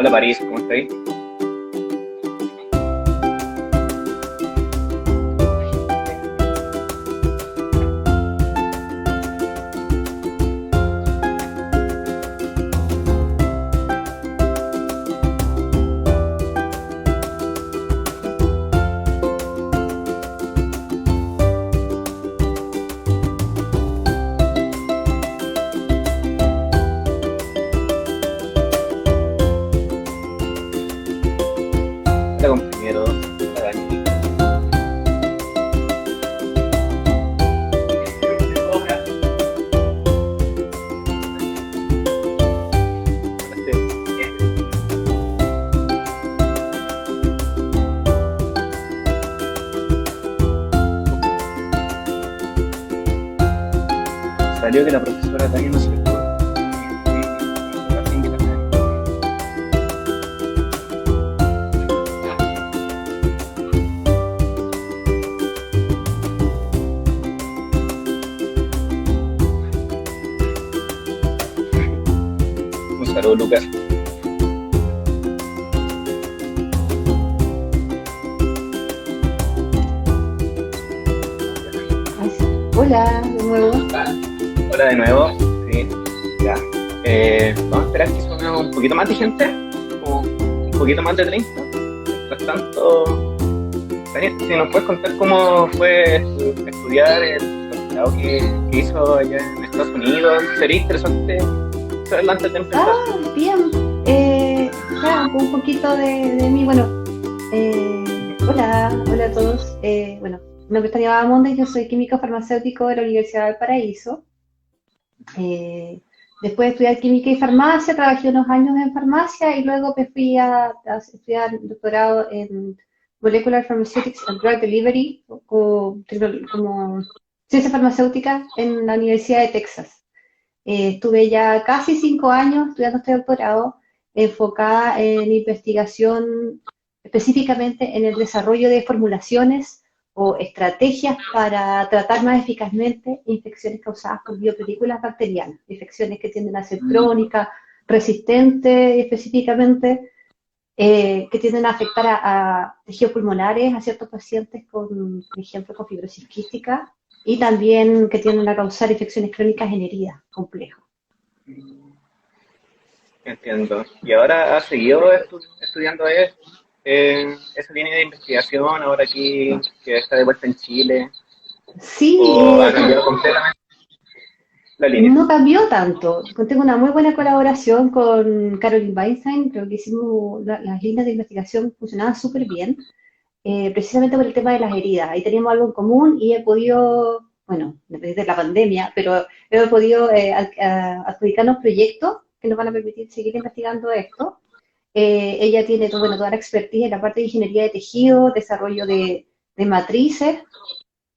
Hola París, ¿cómo estáis? Hola compañeros, hola Dani. Salió que la profesora Dani no se pudo. Un saludo, Lucas. Ay, sí. Hola, de nuevo. Hola de nuevo. Sí, ya. Vamos a esperar que suene un poquito más de gente, como un poquito más de 30. Mientras tanto, Daniel, si nos puedes contar cómo fue estudiar el doctorado que hizo allá en Estados Unidos, sería interesante saberlo antes de empezar. Bien. Ya, un poquito de mí. Bueno, hola a todos. Bueno, mi nombre es Tania Bahamonde, yo soy químico farmacéutico de la Universidad de Valparaíso. Después de estudiar química y farmacia, trabajé unos años en farmacia y luego me fui a estudiar doctorado en Molecular Pharmaceutics and Drug Delivery, como ciencia farmacéutica en la Universidad de Texas. Estuve ya casi 5 años estudiando este doctorado, enfocada en investigación específicamente en el desarrollo de formulaciones o estrategias para tratar más eficazmente infecciones causadas por biopartículas bacterianas, infecciones que tienden a ser crónicas, resistentes específicamente, que tienden a afectar a tejidos pulmonares, a ciertos pacientes con, por ejemplo, con fibrosis quística, y también que tienden a causar infecciones crónicas en heridas complejas. Entiendo. ¿Y ahora has seguido estudiando esa línea de investigación ahora aquí que está de vuelta en Chile? Sí, ¿O ha cambiado completamente la línea? no cambió tanto. Tengo una muy buena colaboración con Caroline Weinstein, creo que hicimos las líneas de investigación funcionaban súper bien, precisamente por el tema de las heridas. Ahí teníamos algo en común y he podido, bueno, desde la pandemia, pero he podido adjudicarnos proyectos que nos van a permitir seguir investigando esto. Ella tiene bueno, toda la expertise en la parte de ingeniería de tejido, desarrollo de matrices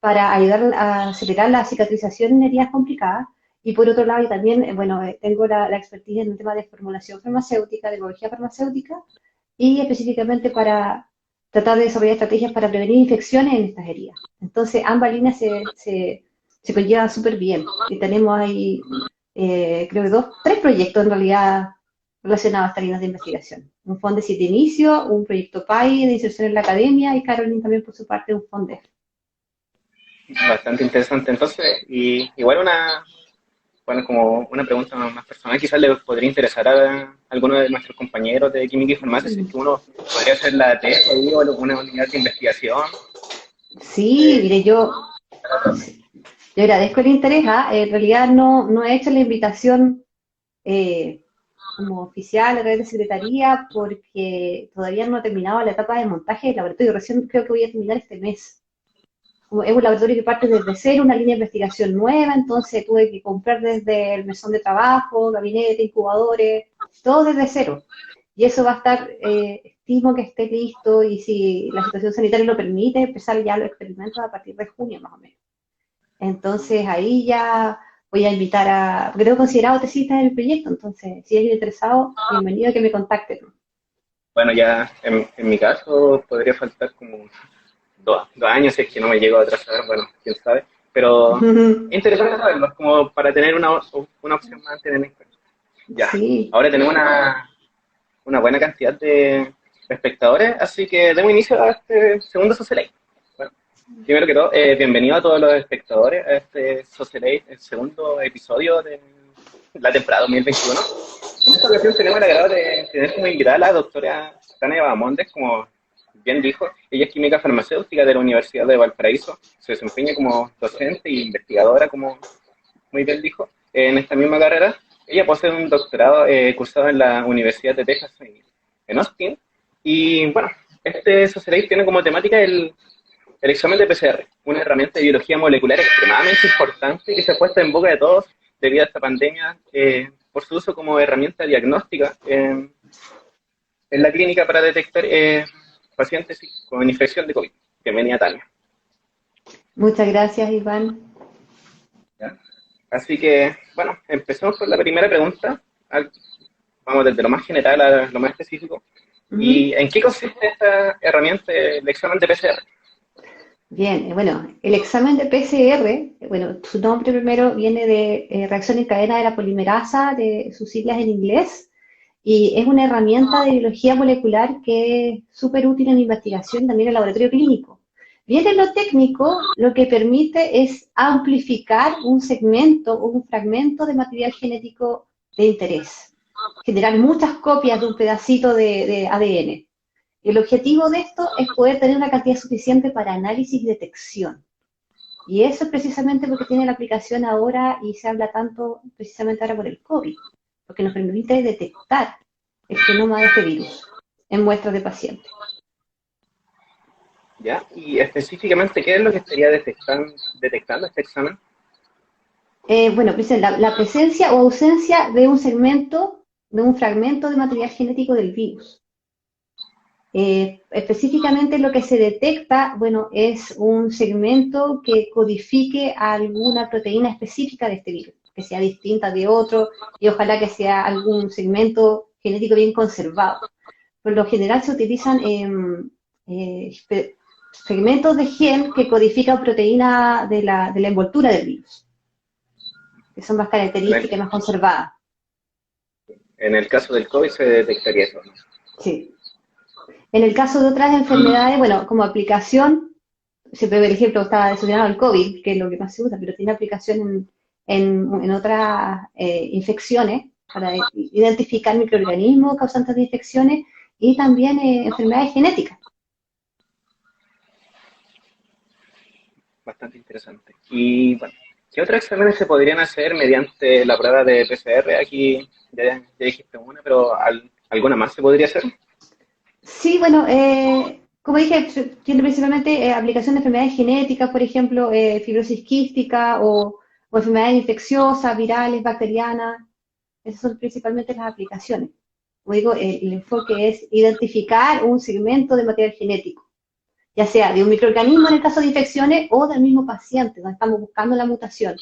para ayudar a acelerar la cicatrización en heridas complicadas. Y por otro lado, yo también, bueno, tengo la expertise en el tema de formulación farmacéutica, de biología farmacéutica, y específicamente para tratar de desarrollar estrategias para prevenir infecciones en estas heridas. Entonces, ambas líneas se conllevan súper bien. Y tenemos ahí, creo que tres proyectos en realidad relacionados a estas líneas de investigación. Un FONDESIT de inicio, un proyecto PAI de inserción en la academia y Caroline también por su parte un FONDES. Bastante interesante. Entonces, y igual bueno, como una pregunta más personal, quizás le podría interesar a alguno de nuestros compañeros de química y farmacia si es que uno podría hacer la tesis ahí o una unidad de investigación. Sí, mire, yo agradezco el interés. En realidad no he hecho la invitación eh, como oficial a través de secretaría porque todavía no he terminado la etapa de montaje del laboratorio. Recién creo que voy a terminar este mes. Como es un laboratorio que parte desde cero, una línea de investigación nueva, entonces tuve que comprar desde el mesón de trabajo, gabinete, incubadores, todo desde cero. Y eso va a estar, estimo que esté listo y si la situación sanitaria lo permite, empezar ya los experimentos a partir de junio más o menos. Entonces ahí ya voy a invitar a, porque tengo considerado tesistas en el proyecto, entonces si alguien interesado, bienvenido a que me contacte. Bueno, ya en mi caso podría faltar como 2 años si es que no me llego a atrasar, bueno, quién sabe. Pero es interesante saberlo, como para tener una opción más a tener en cuenta. Ya, Sí, ahora tenemos una buena cantidad de espectadores, así que demos inicio a este segundo Socialite. Bueno, primero que todo, bienvenido a todos los espectadores a este Socialite, el segundo episodio de la temporada 2021. En esta ocasión tenemos el agrado de tener como invitada a la doctora Tania Bahamondes, como bien dijo, ella es química farmacéutica de la Universidad de Valparaíso, se desempeña como docente e investigadora, como muy bien dijo, en esta misma carrera. Ella posee un doctorado cursado en la Universidad de Texas en Austin, y bueno, este Socialite tiene como temática el examen de PCR, una herramienta de biología molecular extremadamente importante que se ha puesto en boca de todos debido a esta pandemia por su uso como herramienta diagnóstica en la clínica para detectar pacientes con infección de COVID. Bienvenida, Tania. Muchas gracias, Iván. ¿Ya? Así que, bueno, empecemos por la primera pregunta. Vamos desde lo más general a lo más específico. ¿Y en qué consiste esta herramienta del examen de PCR? Bien, bueno, el examen de PCR, bueno, su nombre primero viene de reacción en cadena de la polimerasa, de sus siglas en inglés, y es una herramienta de biología molecular que es súper útil en investigación también en el laboratorio clínico. Bien, en lo técnico, lo que permite es amplificar un segmento o un fragmento de material genético de interés, generar muchas copias de un pedacito de ADN. El objetivo de esto es poder tener una cantidad suficiente para análisis y detección. Y eso es precisamente porque tiene la aplicación ahora y se habla tanto precisamente ahora por el COVID, porque nos permite detectar el genoma de este virus en muestras de pacientes. ¿Ya? Y específicamente, ¿qué es lo que estaría detectando este examen? Bueno, la presencia o ausencia de un segmento, de un fragmento de material genético del virus. Específicamente lo que se detecta, bueno, es un segmento que codifique alguna proteína específica de este virus, que sea distinta de otro y ojalá que sea algún segmento genético bien conservado. Por lo general se utilizan segmentos de gen que codifican proteína de la envoltura del virus, que son más características, más conservadas. En el caso del COVID se detectaría eso, ¿no? Sí. En el caso de otras enfermedades, bueno, como aplicación, siempre el ejemplo estaba desordenado el COVID, que es lo que más se usa, pero tiene aplicación en otras infecciones para identificar microorganismos causantes de infecciones y también enfermedades genéticas. Bastante interesante. Y bueno, ¿qué otros exámenes se podrían hacer mediante la prueba de PCR? Aquí ya dijiste una, pero ¿alguna más se podría hacer? Sí, bueno, como dije, tiene principalmente aplicación de enfermedades genéticas, por ejemplo, fibrosis quística o enfermedades infecciosas, virales, bacterianas. Esas son principalmente las aplicaciones. Como digo, el enfoque es identificar un segmento de material genético, ya sea de un microorganismo en el caso de infecciones o del mismo paciente, donde estamos buscando la mutación.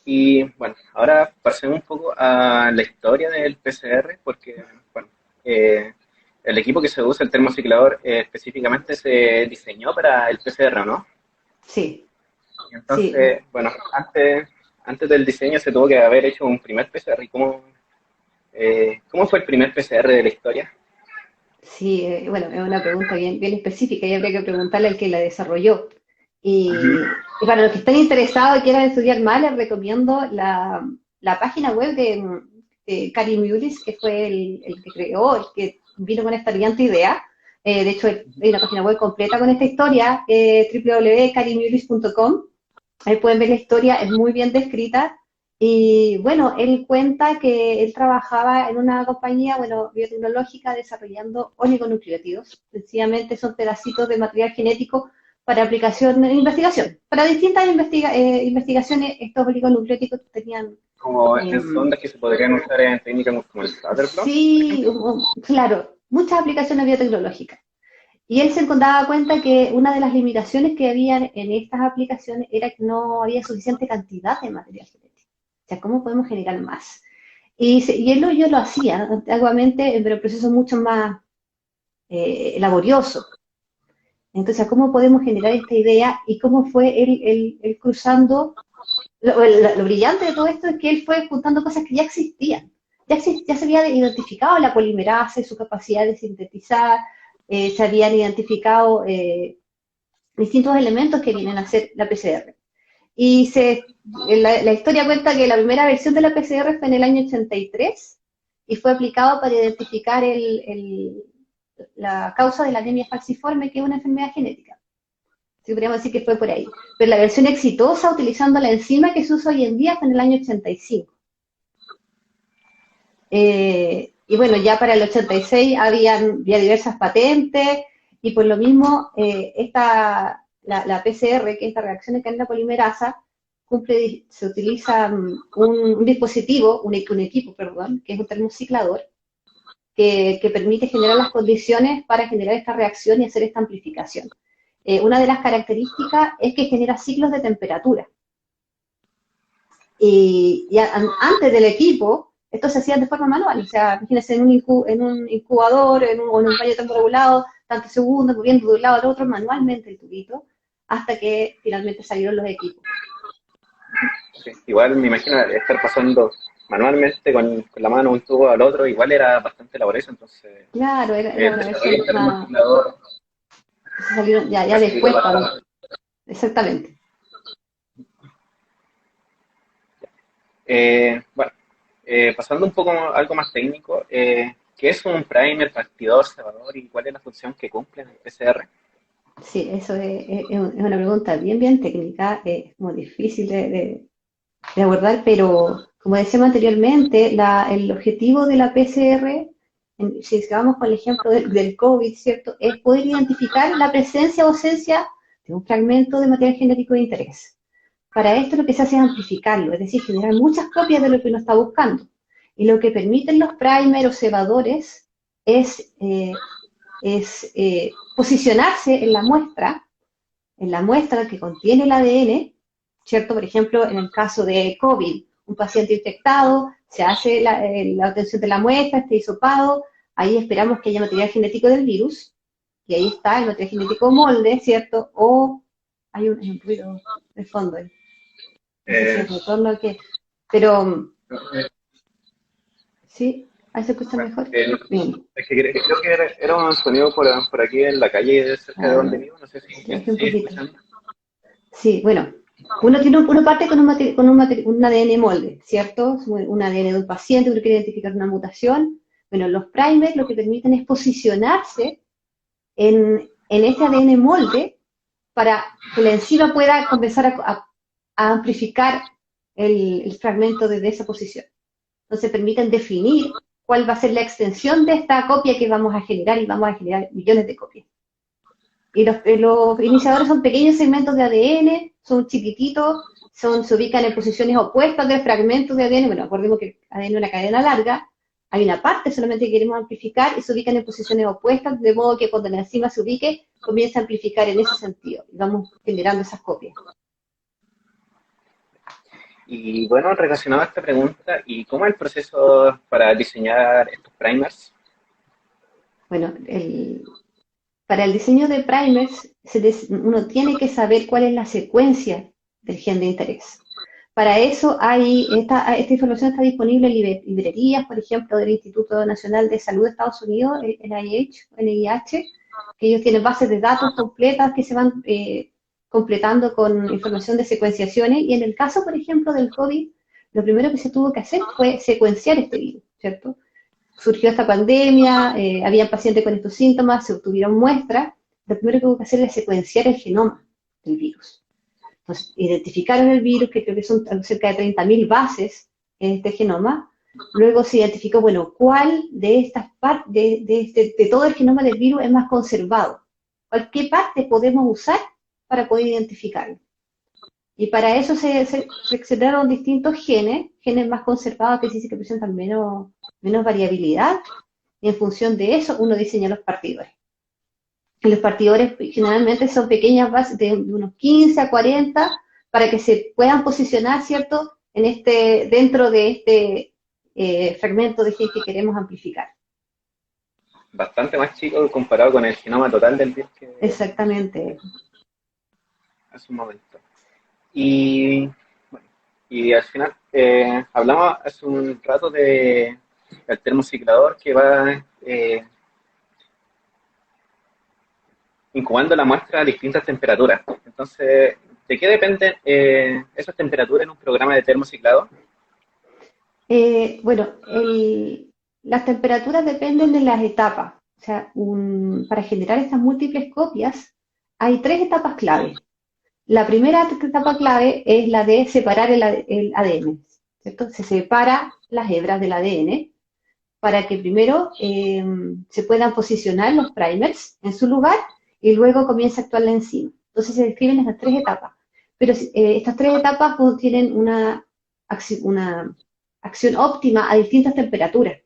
Y bueno, ahora pasemos un poco a la historia del PCR, porque bueno, el equipo que se usa, el termociclador, específicamente se diseñó para el PCR, ¿no? Sí. Y entonces, sí. Bueno, antes del diseño se tuvo que haber hecho un primer PCR. ¿Y cómo fue el primer PCR de la historia? Sí, bueno, es una pregunta bien específica y habría que preguntarle al que la desarrolló. Y para los que estén interesados y quieran estudiar más, les recomiendo la página web de Kary Mullis, que fue el que creó, el que vino con esta brillante idea. De hecho, hay una página web completa con esta historia, www.karymullis.com. Ahí pueden ver la historia, es muy bien descrita. Y bueno, él cuenta que él trabajaba en una compañía, bueno, biotecnológica desarrollando oligonucleótidos. Sencillamente son pedacitos de material genético para aplicación en investigación. Para distintas investigaciones, estos oligonucleóticos tenían... Como estas ondas que se podrían usar en técnicas como el Shutterfly. Sí, claro, muchas aplicaciones biotecnológicas. Y él se daba cuenta que una de las limitaciones que había en estas aplicaciones era que no había suficiente cantidad de material genético. O sea, ¿cómo podemos generar más? Y yo lo hacía antiguamente, pero el proceso es mucho más laborioso. Entonces, ¿cómo podemos generar esta idea? Y cómo fue él cruzando... Lo brillante de todo esto es que él fue juntando cosas que ya existían. ya se había identificado la polimerasa y su capacidad de sintetizar, se habían identificado distintos elementos que vienen a ser la PCR. Y la historia cuenta que la primera versión de la PCR fue en el año 83 y fue aplicado para identificar la causa de la anemia falciforme, que es una enfermedad genética. Sí, podríamos decir que fue por ahí. Pero la versión exitosa, utilizando la enzima que se usa hoy en día, fue en el año 85. Y bueno, ya para el 86 había diversas patentes, y por lo mismo la PCR, que es esta reacción de cadena polimerasa, se utiliza un dispositivo, un equipo, perdón, que es un termociclador, que permite generar las condiciones para generar esta reacción y hacer esta amplificación. Una de las características es que genera ciclos de temperatura. Y antes del equipo, esto se hacía de forma manual, o sea, imagínense en un incubador o en un baño termorregulado, tantos segundos, moviendo de un lado al otro manualmente el tubito, hasta que finalmente salieron los equipos. Sí, igual me imagino estar pasando manualmente con la mano un tubo al otro, igual era bastante laborioso, entonces... Claro, era una versión más... Salieron ya después, exactamente. Bueno, pasando un poco a algo más técnico, ¿qué es un primer, partidor, cebador y cuál es la función que cumple en el PCR? Sí, eso es una pregunta bien técnica, es muy difícil de abordar, pero como decíamos anteriormente, el objetivo de la PCR, si vamos con el ejemplo del COVID, ¿cierto?, es poder identificar la presencia o ausencia de un fragmento de material genético de interés. Para esto lo que se hace es amplificarlo, es decir, generar muchas copias de lo que uno está buscando. Y lo que permiten los primers o cebadores es posicionarse en la muestra que contiene el ADN, ¿cierto? Por ejemplo, en el caso de COVID, un paciente infectado, se hace la obtención de la muestra, este hisopado, ahí esperamos que haya material genético del virus, y ahí está el material genético molde, ¿cierto? O hay un ruido de fondo ahí. No sé si es retorno que... Pero... ¿Sí? ¿Ahí se escucha mejor? Bien. Es que creo que era un sonido por aquí en la calle cerca de donde vivo, no sé si un poquito. Sí, bueno, uno parte con un ADN molde, ¿cierto? Un ADN de un paciente, uno quiere identificar una mutación. Bueno, los primers lo que permiten es posicionarse en este ADN molde para que la enzima pueda comenzar a amplificar el fragmento desde esa posición. Entonces permiten definir cuál va a ser la extensión de esta copia que vamos a generar, y vamos a generar millones de copias. Y los iniciadores son pequeños segmentos de ADN, son chiquititos, se ubican en posiciones opuestas de fragmentos de ADN. Bueno, acordemos que el ADN es una cadena larga, hay una parte solamente que queremos amplificar y se ubican en posiciones opuestas, de modo que cuando la enzima se ubique, comienza a amplificar en ese sentido, y vamos generando esas copias. Y bueno, relacionado a esta pregunta, ¿y cómo es el proceso para diseñar estos primers? Bueno, para el diseño de primers, uno tiene que saber cuál es la secuencia del gen de interés. Para eso esta información está disponible en librerías, por ejemplo, del Instituto Nacional de Salud de Estados Unidos, el NIH, que ellos tienen bases de datos completas que se van completando con información de secuenciaciones. Y en el caso, por ejemplo, del COVID, lo primero que se tuvo que hacer fue secuenciar este virus, ¿cierto? Surgió esta pandemia, había pacientes con estos síntomas, se obtuvieron muestras. Lo primero que hubo que hacer es secuenciar el genoma del virus. Entonces, identificaron el virus, que creo que son cerca de 30.000 bases en este genoma. Luego se identificó, bueno, cuál de estas partes, de todo el genoma del virus es más conservado. ¿Qué parte podemos usar para poder identificarlo? Y para eso se seleccionaron distintos genes más conservados, que sí que presentan menos variabilidad, y en función de eso uno diseña los partidores. Y los partidores generalmente son pequeñas bases de unos 15 a 40 para que se puedan posicionar, ¿cierto?, dentro de este fragmento de gen que queremos amplificar. Bastante más chico comparado con el genoma total del virus. Exactamente. Hace un momento. Y, bueno, y al final, hablamos hace un rato de el termociclador que va incubando la muestra a distintas temperaturas. Entonces, ¿de qué dependen esas temperaturas en un programa de termociclado? Bueno, las temperaturas dependen de las etapas. O sea, para generar estas múltiples copias hay tres etapas clave. La primera etapa clave es la de separar el ADN, ¿cierto? Se separa las hebras del ADN para que primero se puedan posicionar los primers en su lugar y luego comienza a actuar la enzima. Entonces se describen estas tres etapas. Pero estas tres etapas tienen una acción óptima a distintas temperaturas.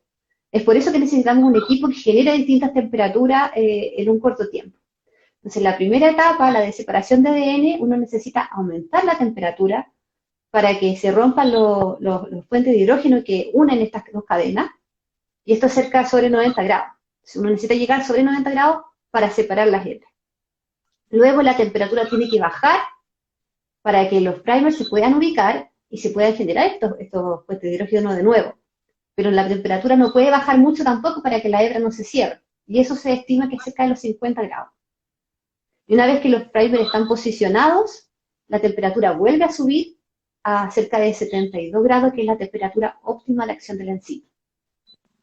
Es por eso que necesitamos un equipo que genere distintas temperaturas en un corto tiempo. Entonces, la primera etapa, la de separación de ADN, uno necesita aumentar la temperatura para que se rompan los puentes de hidrógeno que unen estas dos cadenas, y esto es cerca sobre 90 grados. Entonces, uno necesita llegar sobre 90 grados para separar las hebras. Luego la temperatura tiene que bajar para que los primers se puedan ubicar y se puedan generar estos puentes de hidrógeno de nuevo. Pero la temperatura no puede bajar mucho tampoco para que la hebra no se cierre. Y eso se estima que es cerca de los 50 grados. Y una vez que los primers están posicionados, la temperatura vuelve a subir a cerca de 72 grados, que es la temperatura óptima de acción de la enzima.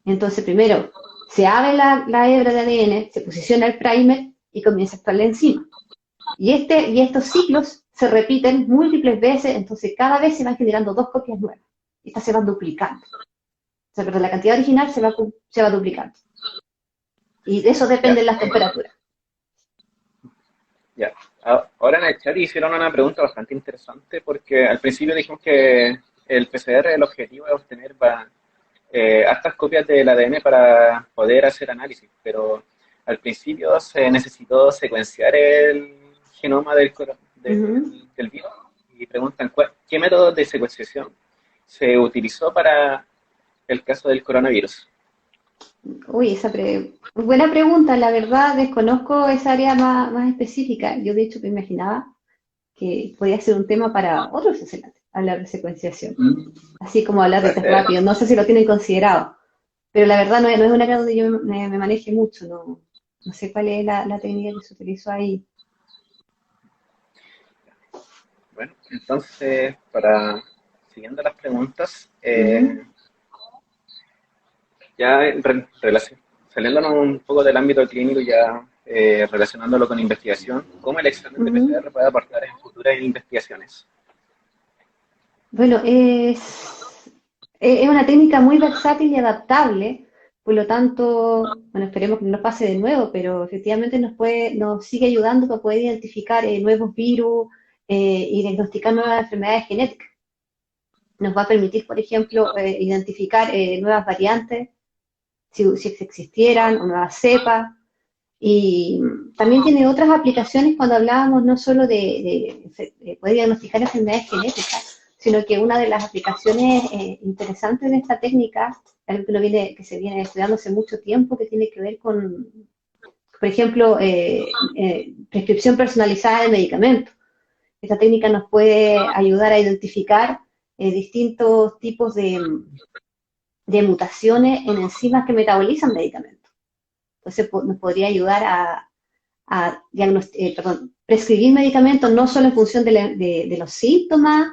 Entonces, primero, se abre la hebra de ADN, se posiciona el primer y comienza a actuar la enzima. Y estos ciclos se repiten múltiples veces, entonces cada vez se van generando dos copias nuevas. Estas se van duplicando. O sea, perdón, la cantidad original se va duplicando. Y de eso dependen las temperaturas. Ya. Ahora en el chat hicieron una pregunta bastante interesante porque al principio dijimos que el PCR, el objetivo es obtener hartas copias del ADN para poder hacer análisis, pero al principio se necesitó secuenciar el genoma del virus y preguntan qué método de secuenciación se utilizó para el caso del coronavirus. Uy, buena pregunta. La verdad, desconozco esa área más específica. Yo, de hecho, me imaginaba que podía ser un tema para otros escenarios, hablar de secuenciación. Así como hablar de test rápido. No sé si lo tienen considerado. Pero la verdad no es un área donde yo me maneje mucho. No sé cuál es la técnica que se utilizó ahí. Bueno, entonces, siguiendo las preguntas, ya saliéndonos un poco del ámbito clínico, ya relacionándolo con investigación, ¿cómo el examen de PCR puede aportar en futuras investigaciones? Bueno, es una técnica muy versátil y adaptable, por lo tanto, bueno, esperemos que no pase de nuevo, pero efectivamente nos sigue ayudando para poder identificar nuevos virus y diagnosticar nuevas enfermedades genéticas. Nos va a permitir, por ejemplo, identificar nuevas variantes, si existieran, o nuevas cepas, y también tiene otras aplicaciones cuando hablábamos no solo de poder diagnosticar enfermedades genéticas, sino que una de las aplicaciones interesantes de esta técnica, algo que se viene estudiando hace mucho tiempo, que tiene que ver con, por ejemplo, prescripción personalizada de medicamentos. Esta técnica nos puede ayudar a identificar distintos tipos de mutaciones en enzimas que metabolizan medicamentos. Entonces nos podría ayudar a prescribir medicamentos no solo en función de los síntomas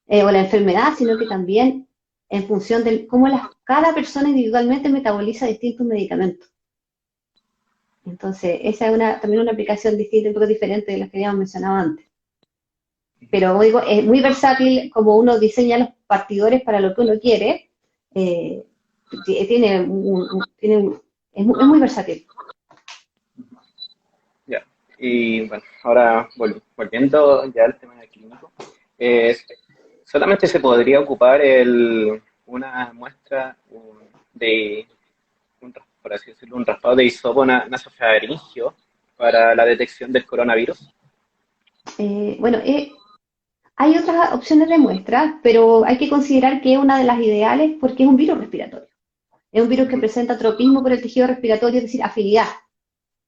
o la enfermedad, sino que también en función de cómo cada persona individualmente metaboliza distintos medicamentos. Entonces, esa es también una aplicación distinta, un poco diferente de las que habíamos mencionado antes. Pero como digo, es muy versátil como uno diseña los partidores para lo que uno quiere. Es muy versátil. Ya, y bueno, ahora volviendo ya al tema clínico, solamente se podría ocupar una muestra por así decirlo, un raspado de hisopo nasofaringio para la detección del coronavirus. Bueno, hay otras opciones de muestra, pero hay que considerar que es una de las ideales porque es un virus respiratorio. Es un virus que presenta tropismo por el tejido respiratorio, es decir, afinidad.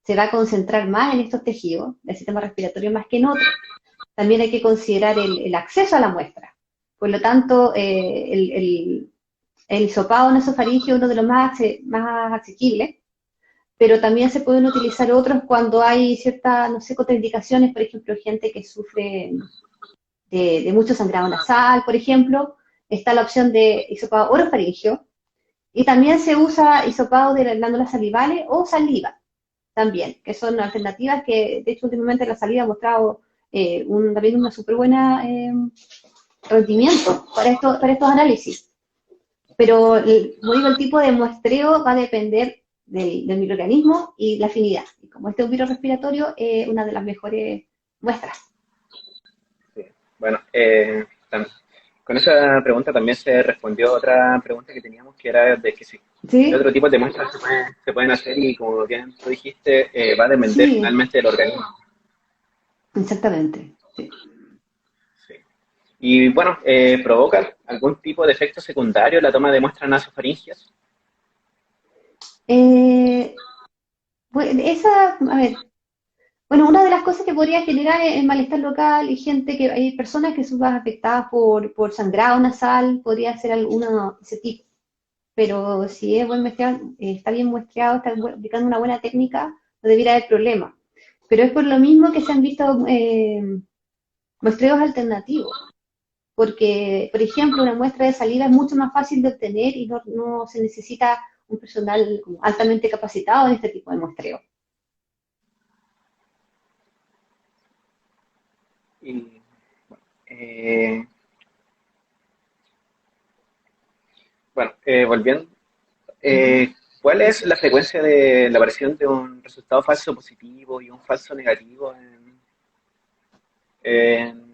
Se va a concentrar más en estos tejidos del sistema respiratorio más que en otros. También hay que considerar el acceso a la muestra. Por lo tanto, el el hisopado nasofaríngeo es uno de los más asequibles, pero también se pueden utilizar otros cuando hay ciertas, no sé, contraindicaciones, por ejemplo, gente que sufre de mucho sangrado nasal, por ejemplo, está la opción de hisopado orofaringio, y también se usa hisopado de las glándulas salivales o saliva, también, que son alternativas que, de hecho, últimamente la saliva ha mostrado también una súper buena rendimiento para estos análisis. Pero, como digo, el tipo de muestreo va a depender del microorganismo y la afinidad. Y como este es un virus respiratorio, es una de las mejores muestras. Sí. Bueno, con esa pregunta también se respondió otra pregunta que teníamos, que era de que si qué ¿Sí? otro tipo de muestras se pueden hacer, y como bien tú dijiste, va a depender Sí, finalmente del organismo. exactamente. Sí. Sí. Y bueno, ¿provoca algún tipo de efecto secundario la toma de muestras nasofaringias? Eh, bueno, a ver, bueno, una de las cosas que podría generar es malestar local y hay personas que son más afectadas por sangrado nasal, podría ser alguno de ese tipo. Pero si es buen muestreado, está bien muestreado, está aplicando una buena técnica, no debiera haber problema. Pero es por lo mismo que se han visto muestreos alternativos, porque, por ejemplo, una muestra de saliva es mucho más fácil de obtener y no se necesita un personal como altamente capacitado en este tipo de muestreo. Y eh, bueno, volviendo, Ujú. ¿cuál es la frecuencia de la aparición de un resultado falso positivo y un falso negativo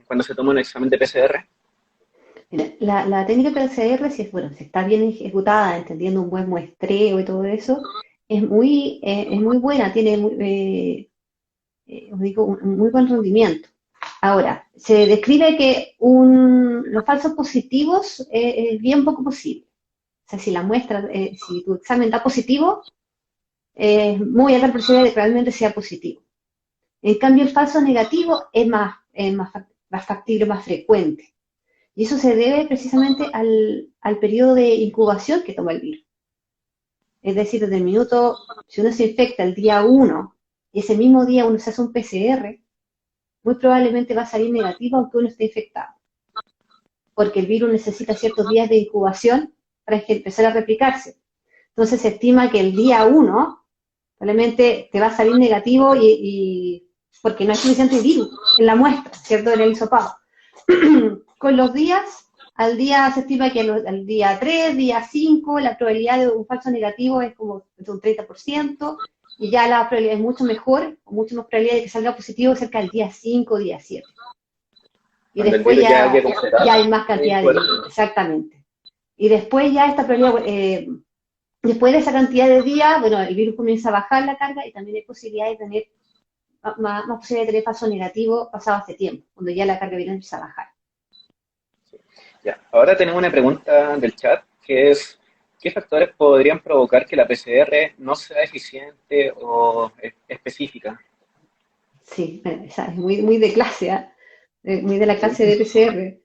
cuando se toma un examen de PCR? Mira, la técnica PCR, si, bueno, si está bien ejecutada, entendiendo un buen muestreo y todo eso, es muy buena, tiene os digo, un muy buen rendimiento. Ahora, se describe que los falsos positivos es bien poco posible. O sea, si la muestra, si tu examen da positivo, es muy alta la posibilidad de que realmente sea positivo. En cambio, el falso negativo más factible, más frecuente. Y eso se debe precisamente al periodo de incubación que toma el virus. Es decir, desde el minuto, si uno se infecta el día 1 y ese mismo día uno se hace un PCR, muy probablemente va a salir negativo aunque uno esté infectado, porque el virus necesita ciertos días de incubación para empezar a replicarse. Entonces se estima que el día 1 probablemente te va a salir negativo porque no hay suficiente virus en la muestra, ¿cierto? En el hisopado. Con los días, al día se estima que al día 3, día 5, la probabilidad de un falso negativo es como de un 30%, y ya la probabilidad es mucho mejor, o mucho más probabilidad de que salga positivo cerca del día 5, día 7. Y Cuando el después virus ya queda ya completado hay más en cantidad de incubación. virus, exactamente. Y después ya esta probabilidad, después de esa cantidad de días, bueno, el virus comienza a bajar la carga y también hay posibilidad de tener más posibilidad de tener falso negativo pasado este tiempo, cuando ya la carga viral empieza a bajar. Ya. Ahora tenemos una pregunta del chat que es: ¿qué factores podrían provocar que la PCR no sea eficiente o específica? Sí, bueno, esa es muy de clase, ¿eh? Muy de la Sí. clase de PCR.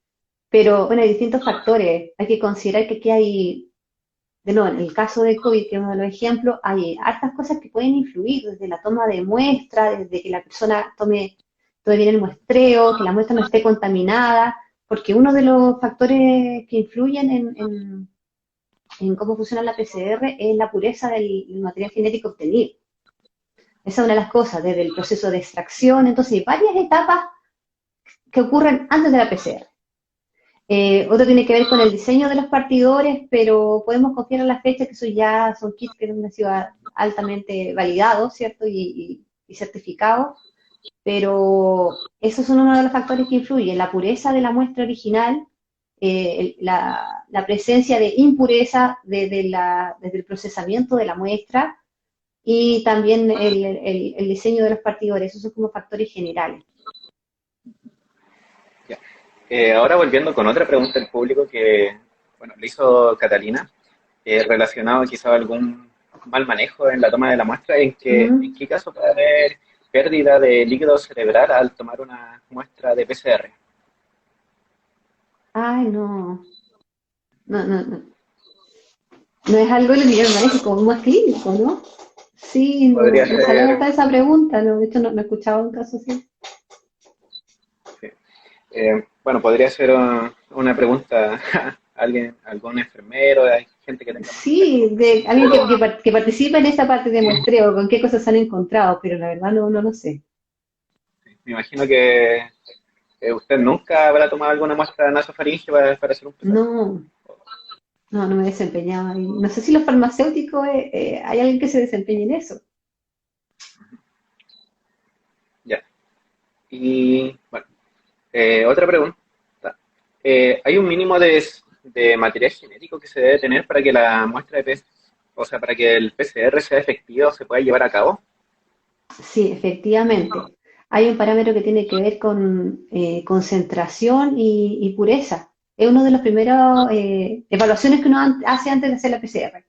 Pero bueno, hay distintos factores. Hay que considerar que aquí hay, de nuevo, en el caso de COVID, que es uno de los ejemplos, hay hartas cosas que pueden influir, desde la toma de muestra, desde que la persona tome bien el muestreo, que la muestra no esté contaminada, porque uno de los factores que influyen en cómo funciona la PCR es la pureza del material genético obtenido. Esa es una de las cosas, desde el proceso de extracción. Entonces, hay varias etapas que ocurren antes de la PCR. Otro tiene que ver con el diseño de los partidores, pero podemos confiar en las fechas, que eso ya son kits que han sido altamente validados, ¿cierto? Y certificados. Pero esos son uno de los factores que influyen: la pureza de la muestra original, la presencia de impureza desde el procesamiento de la muestra, y también el diseño de los partidores. Esos son como factores generales. Ya. Ahora volviendo con otra pregunta del público que, bueno, le hizo Catalina, relacionado quizá a algún mal manejo en la toma de la muestra, en Mm. qué caso puede haber pérdida de líquido cerebral al tomar una muestra de PCR. Ay, no, no, no, no. No es algo de lo que yo me manejo como más clínico, ¿no? Sí, no, Podría no sabía ser, hasta esa pregunta, ¿no? De hecho, no escuchaba un caso así. sí. Bueno, podría ser una pregunta a alguien, algún enfermero, hay gente que tenga más contacto Sí, con de pacientes, alguien pero que participa en esa parte de muestreo, con qué cosas han encontrado, pero la verdad no lo sé. me imagino que usted nunca habrá tomado alguna muestra de nasofaringe para hacer un PCR. No, no me desempeñaba ahí. No sé si los farmacéuticos, hay alguien que se desempeñe en eso. Ya. Y bueno, otra pregunta. ¿Hay un mínimo de material genético que se debe tener para que la muestra de PCR, o sea, para que el PCR sea efectivo o se pueda llevar a cabo? Sí, efectivamente. Hay un parámetro que tiene que ver con concentración y pureza. Es uno de los primeros evaluaciones que uno hace antes de hacer la PCR.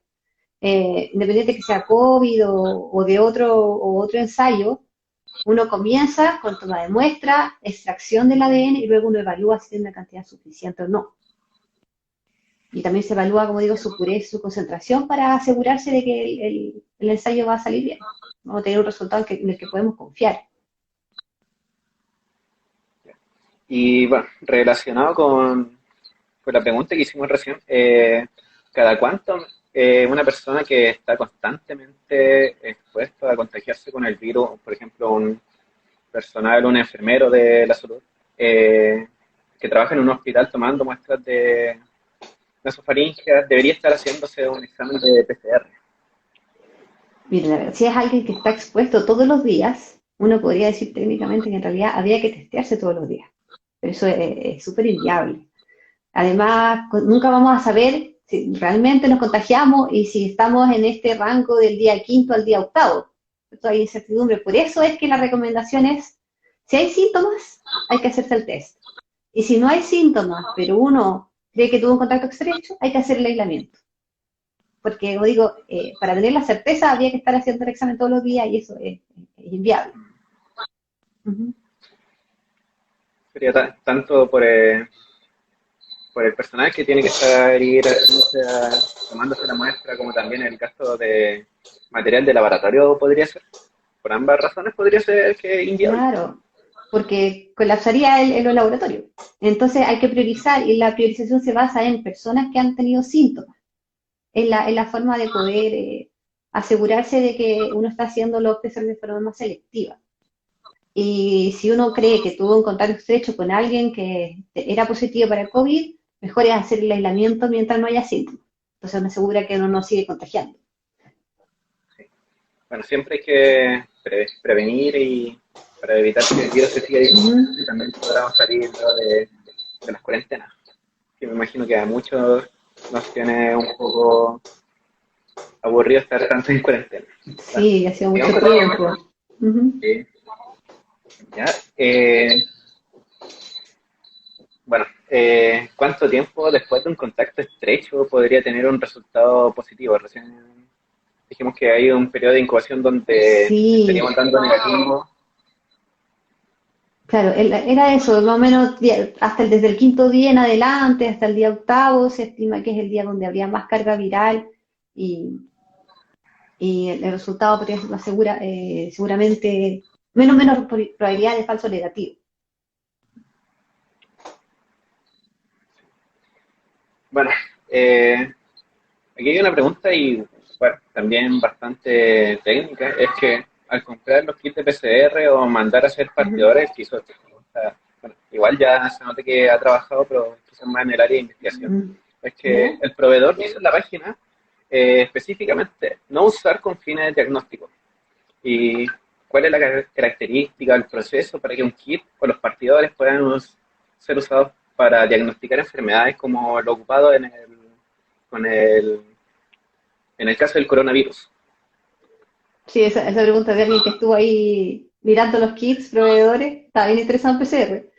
Independiente que sea COVID o de otro ensayo, uno comienza con toma de muestra, extracción del ADN y luego uno evalúa si tiene una cantidad suficiente o no. Y también se evalúa, como digo, su pureza, su concentración para asegurarse de que el ensayo va a salir bien. Vamos a tener un resultado en el que podemos confiar. Y bueno, relacionado con la pregunta que hicimos recién, ¿cada cuánto una persona que está constantemente expuesta a contagiarse con el virus, por ejemplo, un personal, un enfermero de la salud, eh, que trabaja en un hospital tomando muestras de nasofaringeas, debería estar haciéndose un examen de PCR? Mira, la verdad, si es alguien que está expuesto todos los días, uno podría decir técnicamente que en realidad habría que testearse todos los días. Pero eso es súper inviable. Además, nunca vamos a saber si realmente nos contagiamos y si estamos en este rango del día quinto al día octavo. Esto hay incertidumbre. Por eso es que la recomendación es, si hay síntomas, hay que hacerse el test. Y si no hay síntomas, pero uno cree que tuvo un contacto estrecho, hay que hacer el aislamiento. Porque, como digo, para tener la certeza habría que estar haciendo el examen todos los días y eso es inviable. Uh -huh. Sería tanto por el personal que tiene que estar ir tomándose la muestra, como también el gasto de material de laboratorio podría ser. Por ambas razones podría ser que es inviable. Claro, porque colapsaría el laboratorio. Entonces hay que priorizar y la priorización se basa en personas que han tenido síntomas, en la forma de poder asegurarse de que uno está haciendo los PCR de forma más selectiva. Y si uno cree que tuvo un contacto estrecho con alguien que era positivo para el COVID, mejor es hacer el aislamiento mientras no haya síntomas. Entonces uno asegura que uno no sigue contagiando. Sí. Bueno, siempre hay que prevenir y para evitar que el virus se siga Uh -huh. difundiendo y también podamos salir, ¿no?, de las cuarentenas. Que me imagino que a muchos nos tiene un poco aburrido estar tanto en cuarentena. Bueno, Sí, ha sido digamos mucho que tiempo. Uh -huh. sí, ya. Bueno, ¿cuánto tiempo después de un contacto estrecho podría tener un resultado positivo? Recién dijimos que hay un periodo de incubación donde Sí, estaríamos dando negativo. claro, era eso, más o menos hasta desde el quinto día en adelante, hasta el día octavo, se estima que es el día donde habría más carga viral y, y el resultado podría ser más seguramente menos probabilidad de falso negativo. Bueno, aquí hay una pregunta y bueno, también bastante técnica, es que al comprar los kits de PCR o mandar a hacer Ujú, partidores, que hizo esta pregunta, bueno, igual ya se nota que ha trabajado, pero quizás más en el área de investigación, ujú. es que ¿Ya? el proveedor dice en la página específicamente no usar con fines de diagnóstico. ¿Y cuál es la característica, el proceso para que un kit o los partidores puedan ser usados para diagnosticar enfermedades como lo ocupado con en el caso del coronavirus? Sí, esa pregunta de alguien que estuvo ahí mirando los kits, proveedores, está bien interesado en PCR.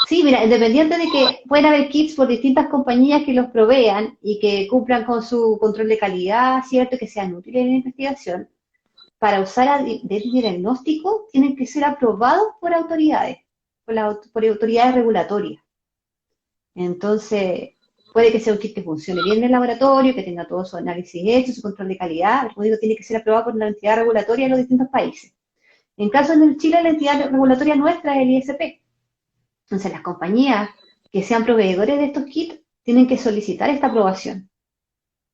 Sí, mira, independiente de que pueden haber kits por distintas compañías que los provean y que cumplan con su control de calidad, ¿cierto? Que sean útiles en la investigación, para usar de diagnóstico tienen que ser aprobados por autoridades, por autoridades regulatorias. Entonces, puede que sea un kit que funcione bien en el laboratorio, que tenga todo su análisis hecho, su control de calidad, pero como digo, tiene que ser aprobado por la entidad regulatoria de los distintos países. En caso de Chile, la entidad regulatoria nuestra es el ISP. Entonces, las compañías que sean proveedores de estos kits tienen que solicitar esta aprobación.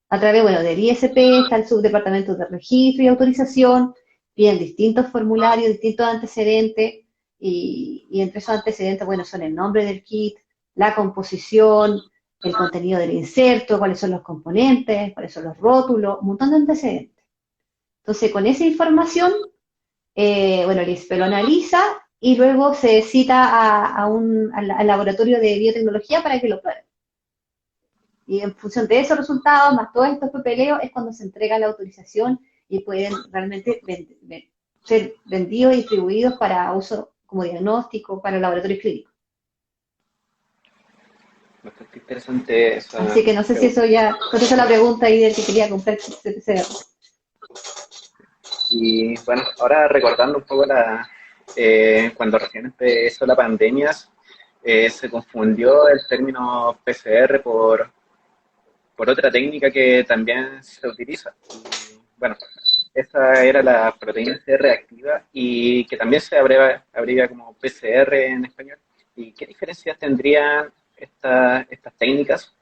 A través, bueno, del ISP está el subdepartamento de registro y autorización, piden distintos formularios, distintos antecedentes, y entre esos antecedentes, bueno, son el nombre del kit, la composición, el contenido del inserto, cuáles son los componentes, cuáles son los rótulos, un montón de antecedentes. Entonces, con esa información, bueno, el ISP lo analiza y luego se cita al laboratorio de biotecnología para que lo pruebe. Y en función de esos resultados, más todos estos papeleos, es cuando se entrega la autorización y pueden realmente ser vendidos y distribuidos para uso como diagnóstico para laboratorios clínicos. Bastante interesante esa Así que no sé si eso ya contesta la pregunta ahí del que quería comprar PCR. Y bueno, ahora recordando un poco cuando recién empezó la pandemia, se confundió el término PCR por otra técnica que también se utiliza. Y, bueno, esa era la proteína C reactiva y que también se abrevia como PCR en español. ¿Y qué diferencias tendrían estas técnicas?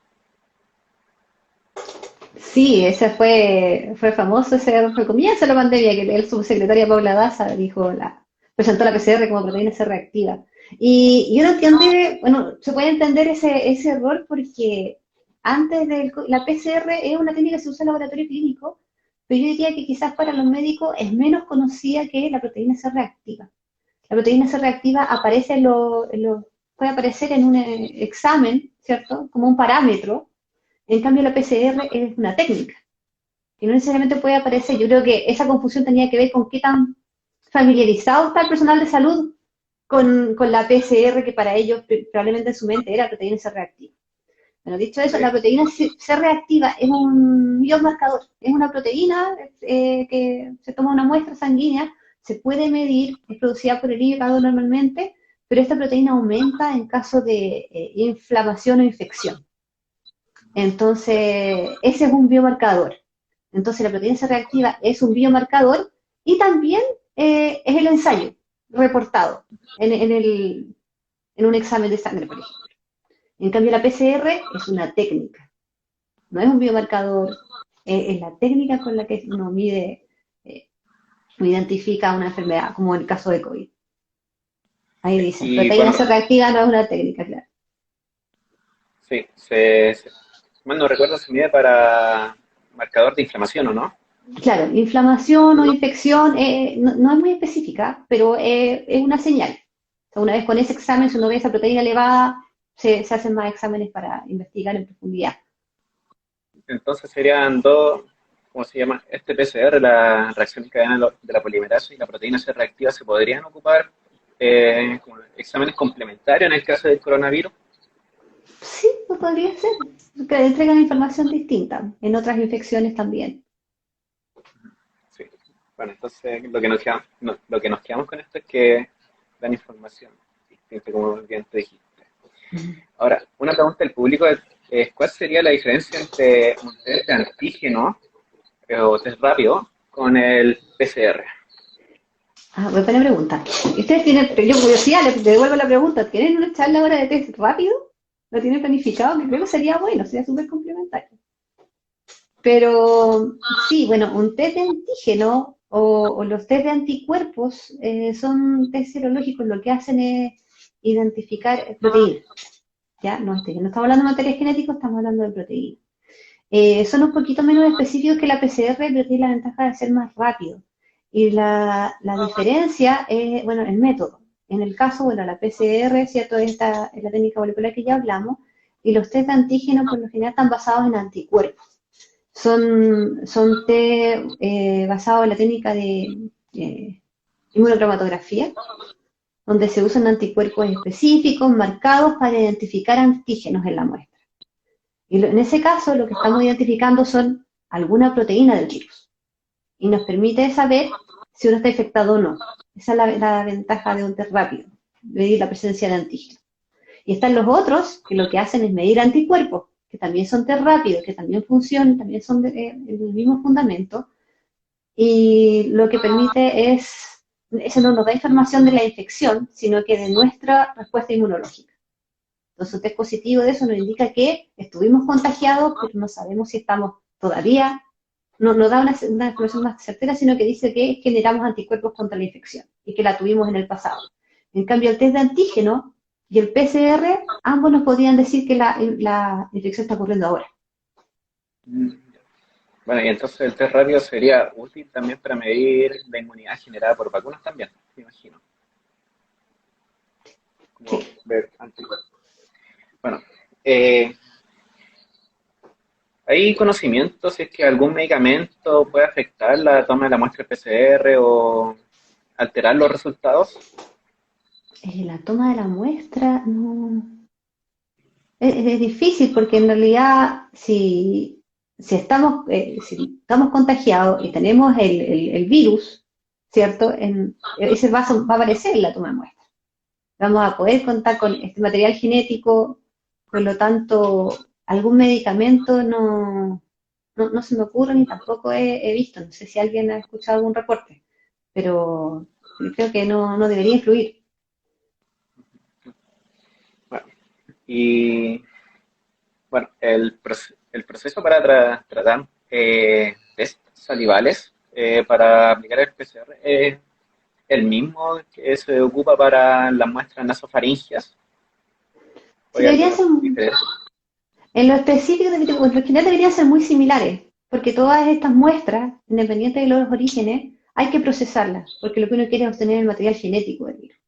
Sí, ese fue famoso, fue comienzo de la pandemia, que el subsecretaria Paula Daza presentó la PCR como proteína C reactiva. Y uno entiende, bueno, se puede entender ese error porque antes de la PCR es una técnica que se usa en laboratorio clínico, pero yo diría que quizás para los médicos es menos conocida que la proteína C reactiva. La proteína C reactiva puede aparecer en un examen, ¿cierto? Como un parámetro. En cambio, la PCR es una técnica, y no necesariamente puede aparecer. Yo creo que esa confusión tenía que ver con qué tan familiarizado está el personal de salud con la PCR, que para ellos probablemente en su mente era proteína C reactiva. Bueno, dicho eso, la proteína C reactiva es un biomarcador, es una proteína que se toma una muestra sanguínea, se puede medir, es producida por el hígado normalmente, pero esta proteína aumenta en caso de inflamación o infección. Entonces, ese es un biomarcador. Entonces, la proteína C reactiva es un biomarcador y también es el ensayo reportado en un examen de sangre, por ejemplo. En cambio, la PCR es una técnica, no es un biomarcador, es la técnica con la que uno mide, o identifica una enfermedad, como en el caso de COVID. Ahí dice, proteína C reactiva no es una técnica, claro. Sí, mal no recuerdo, se mide para marcador de inflamación, ¿o no? Claro, inflamación o infección no es muy específica, pero es una señal. O sea, una vez con ese examen, si uno ve esa proteína elevada, se hacen más exámenes para investigar en profundidad. Entonces serían dos, ¿cómo se llama? Este PCR, la reacción en cadena de la polimerasa y la proteína C reactiva, ¿se podrían ocupar como exámenes complementarios en el caso del coronavirus? Sí, pues podría ser, que entregan información distinta, en otras infecciones también. Sí. Bueno, entonces lo que nos quedamos con esto es que dan información distinta, como bien te dijiste. Ahora, una pregunta del público es ¿cuál sería la diferencia entre un test de antígeno o test rápido con el PCR? Buena pregunta. ¿Ustedes tienen, yo curiosidad, les devuelvo la pregunta, ¿tienen una charla ahora de test rápido? ¿Lo tienen planificado? Que creo que sería bueno, sería súper complementario. Pero sí, bueno, un test de antígeno o los test de anticuerpos son test serológicos, lo que hacen es identificar proteínas. ¿Ya? No estamos hablando de material genético, estamos hablando de proteínas. Son un poquito menos específicos que la PCR, pero tiene la ventaja de ser más rápido. Y la diferencia es, bueno, el método. En el caso, bueno, la PCR, ¿cierto? Esta es la técnica molecular que ya hablamos, y los test de antígeno por lo general están basados en anticuerpos. Son test basados en la técnica de inmunocromatografía, donde se usan anticuerpos específicos marcados para identificar antígenos en la muestra. Y en ese caso, lo que estamos identificando son alguna proteína del virus. Y nos permite saber si uno está infectado o no. Esa es la ventaja de un test rápido, medir la presencia de antígenos. Y están los otros que lo que hacen es medir anticuerpos, que también son test rápidos, que también funcionan, también son el mismo fundamento, y lo que permite eso no nos da información de la infección, sino que de nuestra respuesta inmunológica. Entonces, un test positivo de eso nos indica que estuvimos contagiados, pero no sabemos si estamos todavía, no da una información más certera, sino que dice que generamos anticuerpos contra la infección y que la tuvimos en el pasado. En cambio, el test de antígeno y el PCR, ambos nos podrían decir que la infección está ocurriendo ahora. Bueno, y entonces el test rápido sería útil también para medir la inmunidad generada por vacunas también, me imagino. Como Sí. ver anticuerpos. Bueno, ¿hay conocimiento si es que algún medicamento puede afectar la toma de la muestra PCR o alterar los resultados? La toma de la muestra, no. Es difícil porque en realidad si estamos contagiados y tenemos el virus, ¿cierto? Ese va a aparecer en la toma de muestra. Vamos a poder contar con este material genético, por lo tanto, algún medicamento no se me ocurre ni tampoco he visto. No sé si alguien ha escuchado algún reporte, pero creo que no debería influir. Bueno, y bueno, el proceso para tratar test salivales para aplicar el PCR es el mismo que se ocupa para las muestras nasofaringias. ¿O Sí, hay debería algo ser, diferente? en lo específico, en lo general deberían ser muy similares, porque todas estas muestras, independientes de los orígenes, hay que procesarlas, porque lo que uno quiere es obtener el material genético del virus.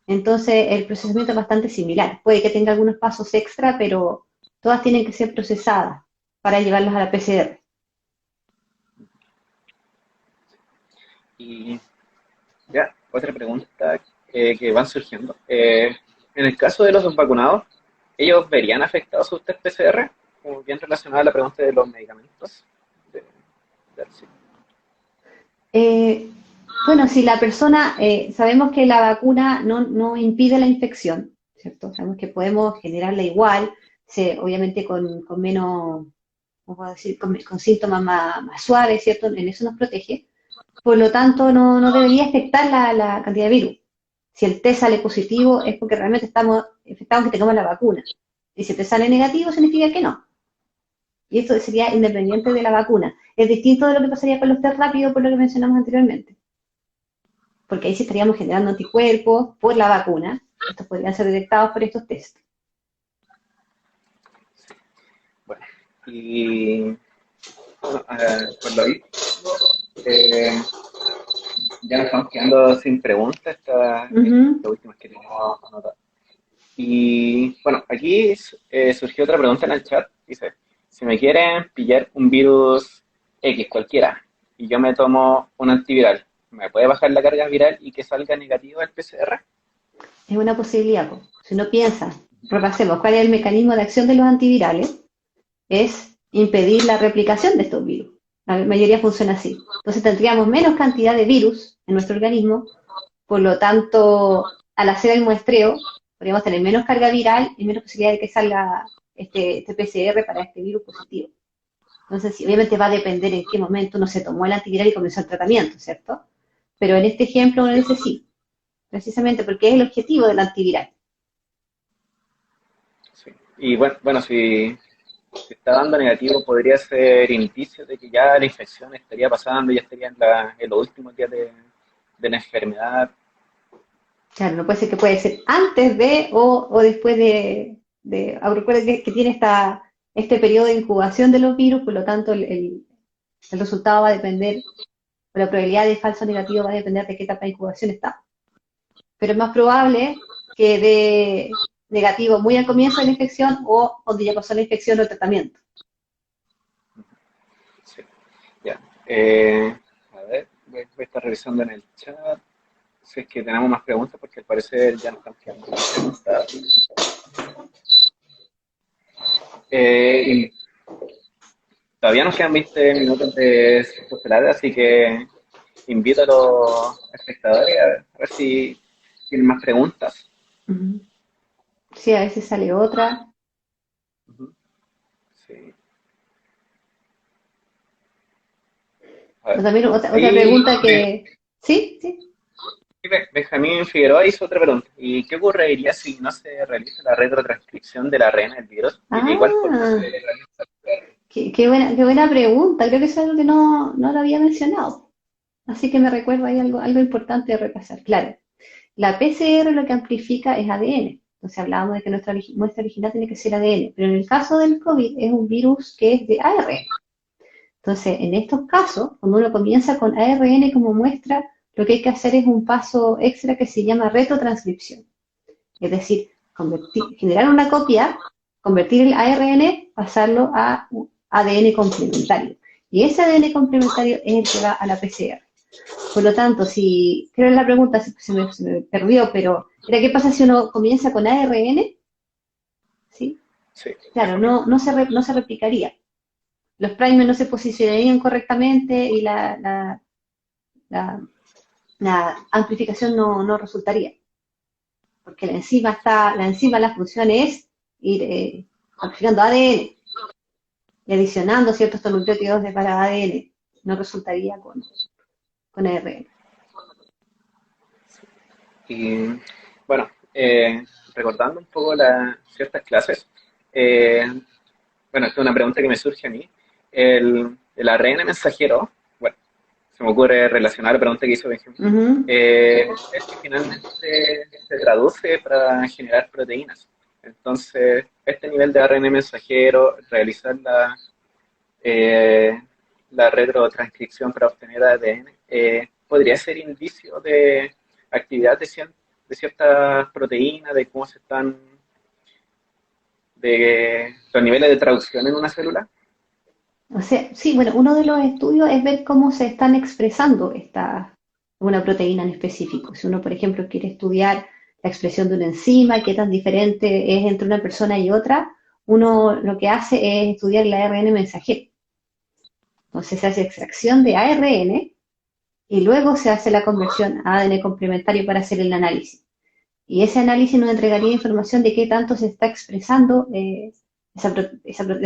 Entonces, el procesamiento es bastante similar. Puede que tenga algunos pasos extra, pero todas tienen que ser procesadas para llevarlas a la PCR. Y ya, otra pregunta que van surgiendo. En el caso de los vacunados, ¿ellos verían afectados sus test PCR? Como bien relacionada a la pregunta de los medicamentos. De, sí. Eh, bueno, si la persona, sabemos que la vacuna no impide la infección, ¿cierto? Sabemos que podemos generarla igual, obviamente con menos, vamos a decir, con síntomas más suaves, ¿cierto? En eso nos protege. Por lo tanto, no debería afectar la cantidad de virus. Si el test sale positivo es porque realmente estamos infectados que tengamos la vacuna. Y si el test sale negativo significa que no. Y esto sería independiente de la vacuna. Es distinto de lo que pasaría con los test rápidos por lo que mencionamos anteriormente. Porque ahí sí estaríamos generando anticuerpos por la vacuna. Estos podrían ser detectados por estos test. Bueno, y bueno, por lo visto, eh, ya nos estamos quedando sin preguntas. Estas Ujú. las últimas que teníamos anotadas. Y bueno, aquí surgió otra pregunta en el chat. Dice, si me quieren pillar un virus X cualquiera y yo me tomo un antiviral, ¿me puede bajar la carga viral y que salga negativo el PCR? Es una posibilidad. Po. Si uno piensa, repasemos, ¿cuál es el mecanismo de acción de los antivirales? Es impedir la replicación de estos virus. La mayoría funciona así. Entonces tendríamos menos cantidad de virus en nuestro organismo, por lo tanto, al hacer el muestreo, podríamos tener menos carga viral y menos posibilidad de que salga este PCR para este virus positivo. Entonces, sí, obviamente va a depender en qué momento uno se tomó el antiviral y comenzó el tratamiento, ¿cierto? Pero en este ejemplo uno dice sí, precisamente porque es el objetivo del antiviral. Sí. Y bueno, si está dando negativo, podría ser indicio de que ya la infección estaría pasando, ya estaría en los últimos días de la enfermedad. Claro, no puede ser que puede ser antes de o después recuerden que tiene este periodo de incubación de los virus, por lo tanto el resultado va a depender, o la probabilidad de falso negativo va a depender de qué etapa de incubación está. Pero es más probable que dé negativo muy al comienzo de la infección o cuando ya pasó la infección o el tratamiento. Sí, ya. A ver, voy a estar revisando en el chat si es que tenemos más preguntas, porque al parecer ya nos están quedando más preguntas. Y todavía nos quedan 20 minutos de postulado, así que invito a los espectadores a ver si tienen más preguntas. Uh -huh. Sí, a veces sale otra. Uh -huh. Sí. A Pero ver. también otra Ahí pregunta que... ¿Sí? ¿Sí? Benjamín Figueroa hizo otra pregunta. ¿Y qué ocurriría si no se realiza la retrotranscripción de la ARN del virus? ¿Y de igual forma se Ah, realiza? qué buena pregunta. Creo que eso es algo que no lo había mencionado. Así que me recuerdo ahí algo importante de repasar. Claro, la PCR lo que amplifica es ADN. Entonces hablábamos de que nuestra muestra original tiene que ser ADN, pero en el caso del COVID es un virus que es de ARN. Entonces, en estos casos, cuando uno comienza con ARN como muestra, lo que hay que hacer es un paso extra que se llama retrotranscripción. Es decir, generar una copia, convertir el ARN, pasarlo a ADN complementario. Y ese ADN complementario es el que va a la PCR. Por lo tanto, si, creo que la pregunta se me perdió, pero era ¿qué pasa si uno comienza con ARN? ¿Sí? Sí, Claro, eso mismo. no se replicaría. Los primers no se posicionarían correctamente y la, la amplificación no resultaría, porque la función es ir amplificando ADN y adicionando ciertos nucleótidos de para ADN. No resultaría con ARN. Y bueno, recordando un poco ciertas clases, bueno, esta es una pregunta que me surge a mí. El ARN mensajero, bueno, se me ocurre relacionar la pregunta que hizo Benjamin, Uh -huh. es que finalmente se traduce para generar proteínas. Entonces, este nivel de ARN mensajero, realizar la retrotranscripción para obtener ADN, podría ser indicio de actividad de ciertas proteínas, de cómo se están, de los niveles de traducción en una célula. O sea, sí, bueno, uno de los estudios es ver cómo se están expresando una proteína en específico. Si uno, por ejemplo, quiere estudiar la expresión de una enzima, qué tan diferente es entre una persona y otra, uno lo que hace es estudiar el ARN mensajero. Entonces se hace extracción de ARN y luego se hace la conversión a ADN complementario para hacer el análisis. Y ese análisis nos entregaría información de qué tanto se está expresando de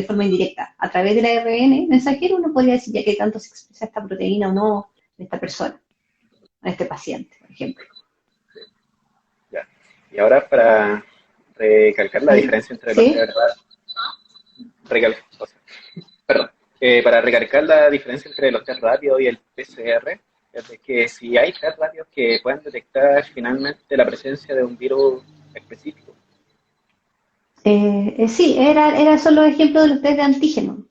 forma indirecta. A través del ARN mensajero uno podría decir ya qué tanto se expresa esta proteína o no en esta persona, en este paciente, por ejemplo. Ya. Y ahora para recalcar la Ahí, diferencia entre los ¿sí? test o sea, perdón, para recalcar la diferencia entre los test rápidos y el PCR, es de que si hay test rápidos que puedan detectar finalmente la presencia de un virus específico. Sí, era solo ejemplo de los test de antígeno.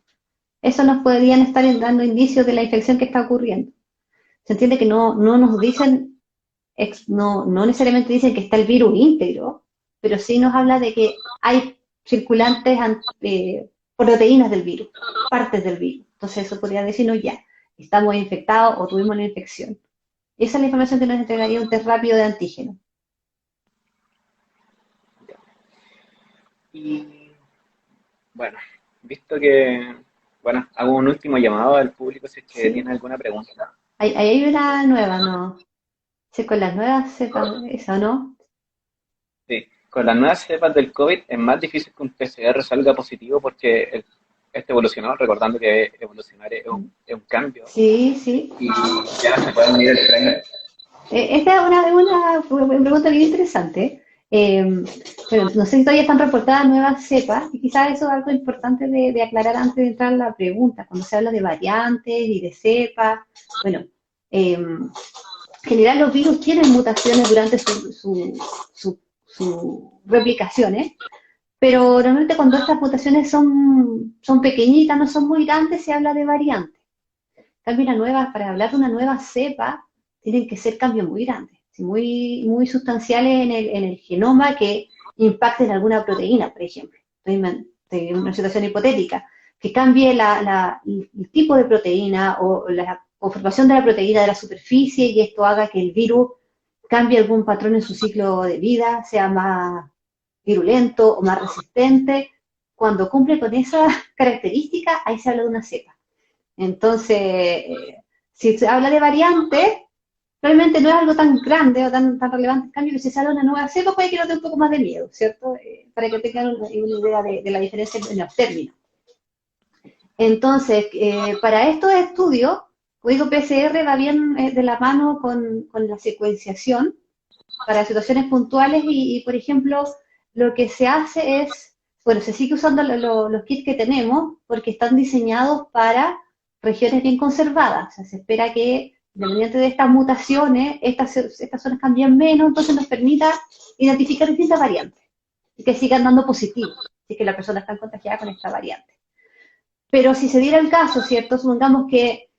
Eso nos podrían estar dando indicios de la infección que está ocurriendo. Se entiende que no nos dicen, no necesariamente dicen que está el virus íntegro, pero sí nos habla de que hay circulantes proteínas del virus, partes del virus. Entonces eso podría decirnos ya, estamos infectados o tuvimos una infección. Esa es la información que nos entregaría un test rápido de antígeno. Y bueno, visto que, bueno, hago un último llamado al público si es que ¿Sí? tiene alguna pregunta. Ahí hay una nueva, ¿no? Sí, con las nuevas cepas, ¿eso no? Sí, con las nuevas cepas del COVID es más difícil que un PCR salga positivo porque este evolucionó, recordando que evolucionar es un cambio Sí, sí. y ya no se puede medir el tren. Esta es una pregunta bien interesante. Bueno, no sé si todavía están reportadas nuevas cepas, y quizás eso es algo importante de aclarar antes de entrar a la pregunta, cuando se habla de variantes y de cepas. Bueno, en general los virus tienen mutaciones durante su replicaciones, pero normalmente cuando estas mutaciones son pequeñitas, no son muy grandes, se habla de variantes. Cambio una nueva, para hablar de una nueva cepa, tienen que ser cambios muy grandes, muy sustanciales en el genoma que impacten alguna proteína, por ejemplo. Estoy en una situación hipotética, que cambie el tipo de proteína o la conformación de la proteína de la superficie y esto haga que el virus cambie algún patrón en su ciclo de vida, sea más virulento o más resistente. Cuando cumple con esa característica, ahí se habla de una cepa. Entonces, si se habla de variantes, realmente no es algo tan grande o tan relevante. En cambio, que si sale una nueva cepa, puede que nos dé un poco más de miedo, ¿cierto? Para que tengan una idea de la diferencia en los términos. Entonces, para estos estudios, código PCR va bien de la mano con la secuenciación para situaciones puntuales por ejemplo, lo que se hace es, bueno, se sigue usando los kits que tenemos porque están diseñados para regiones bien conservadas. O sea, se espera que, dependiente de estas mutaciones, estas zonas cambien menos, entonces nos permita identificar distintas variantes y que sigan dando positivo, si es que la persona está contagiada con esta variante. Pero si se diera el caso, ¿cierto? Supongamos que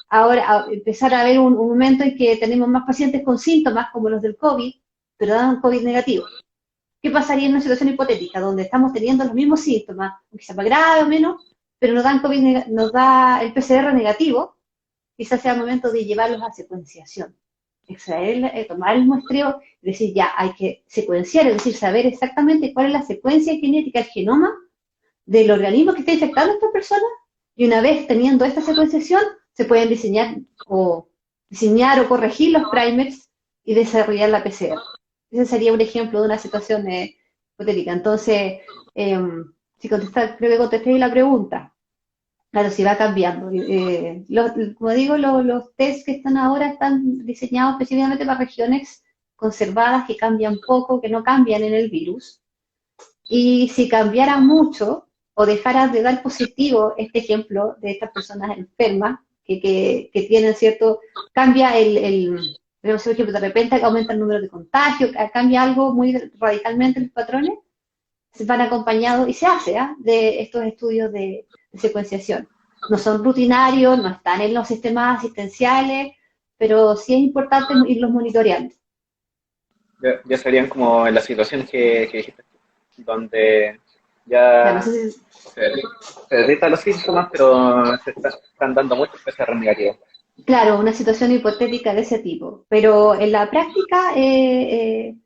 ahora empezar a haber un momento en que tenemos más pacientes con síntomas como los del COVID, pero dan COVID negativo. ¿Qué pasaría en una situación hipotética donde estamos teniendo los mismos síntomas, quizás más grave o menos, pero nos dan COVID, nos da el PCR negativo? Quizás sea el momento de llevarlos a secuenciación, extraer, tomar el muestreo y decir ya hay que secuenciar, es decir, saber exactamente cuál es la secuencia genética, el genoma del organismo que está infectando a esta persona, y una vez teniendo esta secuenciación, se pueden diseñar o corregir los primers y desarrollar la PCR. Ese sería un ejemplo de una situación hipotética. Entonces, creo que contesté la pregunta. Claro, si va cambiando. Como digo, los tests que están ahora están diseñados específicamente para regiones conservadas que cambian poco, que no cambian en el virus. Y si cambiara mucho o dejara de dar positivo este ejemplo de estas personas enfermas que tienen cierto, cambia por ejemplo, de repente aumenta el número de contagios, cambia algo muy radicalmente los patrones, se van acompañados y se hace de estos estudios de secuenciación. No son rutinarios, no están en los sistemas asistenciales, pero sí es importante irlos monitoreando. Ya serían como en las situaciones que dijiste, donde Claro, no ya sé si, se detectan los síntomas, pero están dando muchos PCR negativos. claro, una situación hipotética de ese tipo, pero en la práctica, el,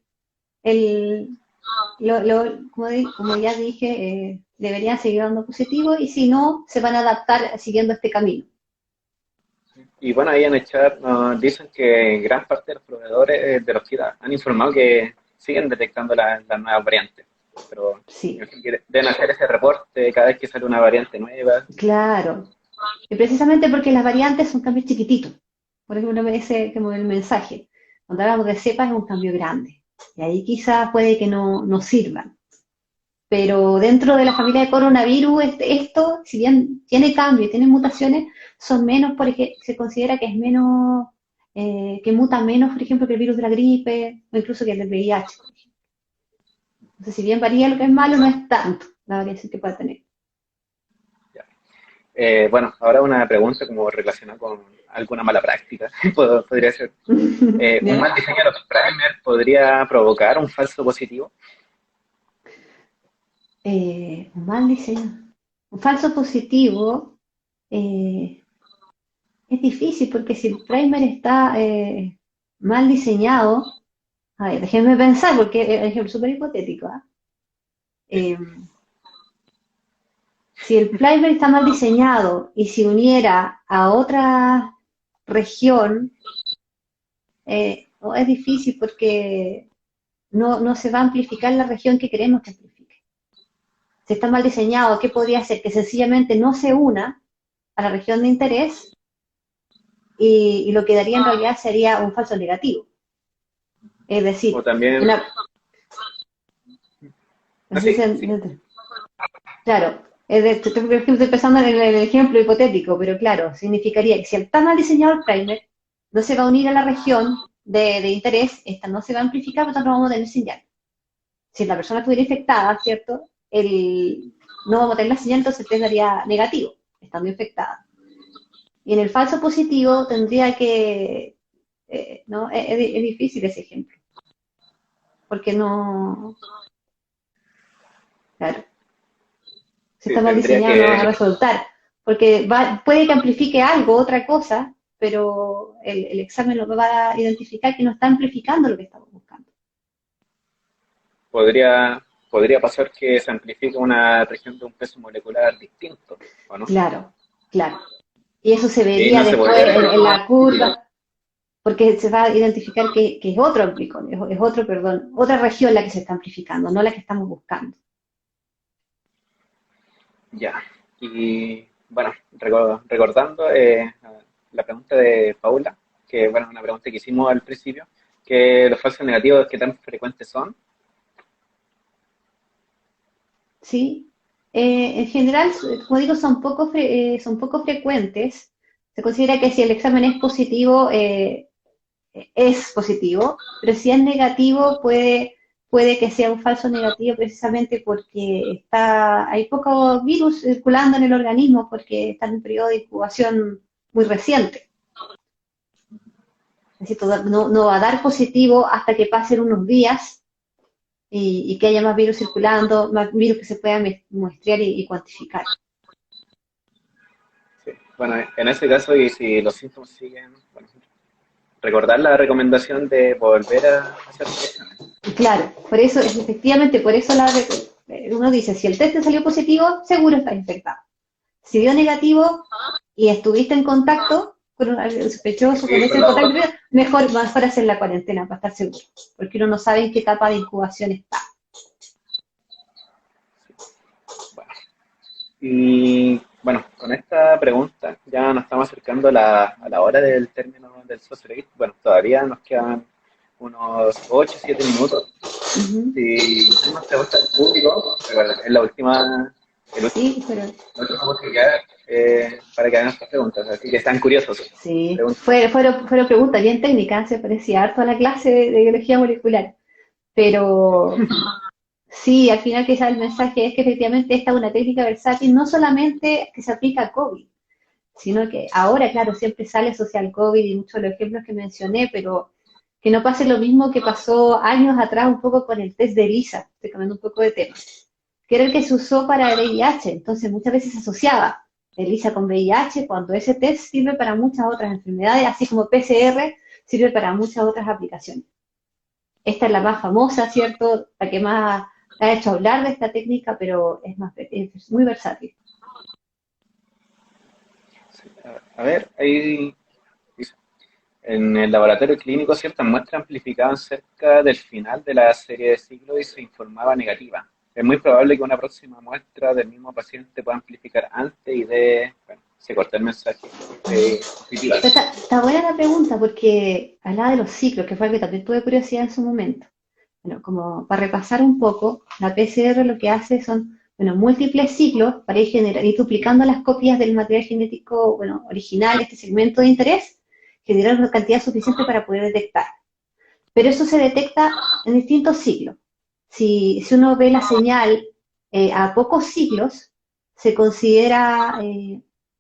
como ya dije, deberían seguir dando positivo y si no, se van a adaptar siguiendo este camino. Y bueno, ahí en el chat nos dicen que gran parte de los proveedores de los kits han informado que siguen detectando las nuevas variantes, pero Sí, deben hacer ese reporte cada vez que sale una variante nueva. claro. Y precisamente porque las variantes son cambios chiquititos. Por ejemplo, ese como el mensaje. Cuando hablamos de cepas es un cambio grande. Y ahí quizás puede que no sirvan. Pero dentro de la familia de coronavirus, esto, si bien tiene cambios y tiene mutaciones, son menos porque se considera que es menos, que muta menos, por ejemplo, que el virus de la gripe o incluso que el del VIH. Entonces, si bien varía lo que es malo, no es tanto la variación que puede tener. Bueno, ahora una pregunta como relacionada con alguna mala práctica, podría ser. ¿Un ¿Ya? mal diseño de los primers podría provocar un falso positivo? Un mal diseño. Un falso positivo es difícil porque si el primer está mal diseñado, a ver, déjenme pensar porque es un ejemplo súper hipotético. Eh, si el primer está mal diseñado y se uniera a otra región, es difícil porque no se va a amplificar la región que queremos que amplifique. Si está mal diseñado, ¿qué podría hacer? Que sencillamente no se una a la región de interés y lo que daría en realidad sería un falso negativo. Es O decir, también, una, no sé así, claro, estoy pensando en el ejemplo hipotético, pero claro, significaría que si está mal diseñado el primer, no se va a unir a la región de interés, esta no se va a amplificar, por lo tanto no vamos a tener señal. Si la persona estuviera infectada, ¿cierto? No vamos a tener la señal, entonces el test daría negativo, estando infectada. Y en el falso positivo tendría que, ¿no? Es difícil ese ejemplo, porque no, claro, si sí, está mal tendría diseñado no va a que, resultar, porque puede que amplifique algo, otra cosa, pero el examen lo va a identificar que no está amplificando lo que estamos buscando. podría, podría pasar que se amplifique una región de un peso molecular distinto, ¿o no? Claro, claro. Y eso se Y ahí vería no se después podría hacer en como la curva, porque se va a identificar que es otro amplicón, es otro, perdón, otra región la que se está amplificando, no la que estamos buscando. ya. Y bueno, recordando la pregunta de Paula, que bueno, una pregunta que hicimos al principio, que los falsos negativos, ¿qué tan frecuentes son? ¿Sí? En general, como digo, son poco frecuentes. Se considera que si el examen es positivo, es positivo, pero si es negativo, puede que sea un falso negativo precisamente porque hay poco virus circulando en el organismo porque está en un periodo de incubación muy reciente. Es decir, no va a dar positivo hasta que pasen unos días y que haya más virus circulando, más virus que se puedan muestrear y cuantificar. Sí. Bueno, en ese caso, y si los síntomas siguen, bueno, recordar la recomendación de volver a hacer exámenes. Y claro, por eso, efectivamente, por eso uno dice, si el test te salió positivo, seguro estás infectado. Si dio negativo y estuviste en contacto con un sospechoso, con ese contacto, mejor hacer la cuarentena para estar seguro, porque uno no sabe en qué etapa de incubación está. Bueno, y bueno, con esta pregunta ya nos estamos acercando a la hora del término del Socialite. Bueno, todavía nos quedan unos 8 7 minutos. Ujú. Si hay más preguntas del público, recuerda, es la última, Sí, pero la última posibilidad para que hagan estas preguntas, así que están curiosos. sí, Preguntas. fueron preguntas bien técnicas, se parecía harto a la clase de biología molecular, pero sí, al final quizás el mensaje es que efectivamente esta es una técnica versátil, no solamente que se aplica a COVID, sino que ahora, claro, siempre sale social COVID y muchos de los ejemplos que mencioné, pero que no pase lo mismo que pasó años atrás un poco con el test de ELISA, estoy cambiando un poco de tema, que era el que se usó para el VIH, entonces muchas veces se asociaba ELISA con VIH cuando ese test sirve para muchas otras enfermedades, así como PCR sirve para muchas otras aplicaciones. Esta es la más famosa, ¿cierto? La que más ha hecho hablar de esta técnica, pero es muy versátil. Sí, a ver, ahí dice, en el laboratorio clínico ciertas muestras amplificaban cerca del final de la serie de ciclos y se informaba negativa. Es muy probable que una próxima muestra del mismo paciente pueda amplificar antes y bueno, se corta el mensaje positiva. Pero está buena la pregunta porque hablaba de los ciclos, que fue algo que también tuve curiosidad en su momento. Bueno, como para repasar un poco, la PCR lo que hace son, bueno, múltiples ciclos para ir duplicando las copias del material genético, bueno, original, este segmento de interés, generar una cantidad suficiente para poder detectar. Pero eso se detecta en distintos ciclos. Si uno ve la señal a pocos ciclos, se considera